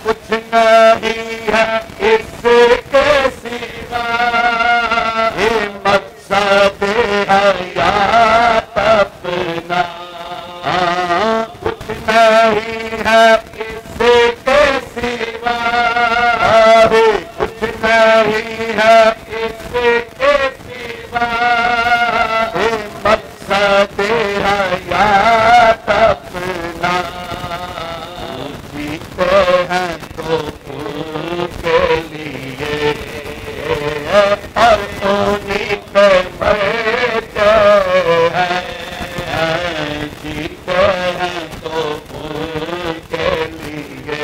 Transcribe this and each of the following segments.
कुछ नहीं है इसके सिवा मकसद हयात अपना कुछ नहीं है इसके सिवा, कुछ नहीं है इसके सिवा, मकसद हयात अपना जीते हैं तो उनके लिए और उन्हीं पे मरते हैं, जीते हैं तो उनके लिए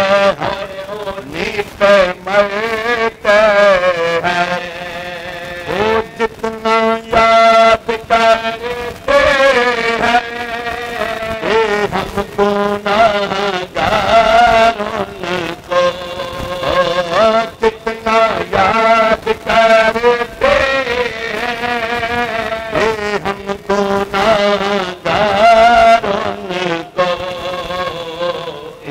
और उन्हीं पे मरते हैं। वो जितना याद करते हैं हम गुनाहगार उनको, जितना याद करते हैं हम गुनाहगार उनको,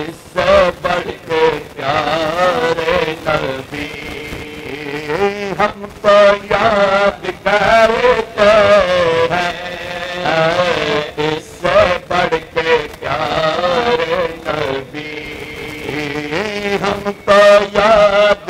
इससे बढ़ के प्यारे नबी हम तो याद करते हैं, इससे बढ़ के प्यारे नबी हम तो याद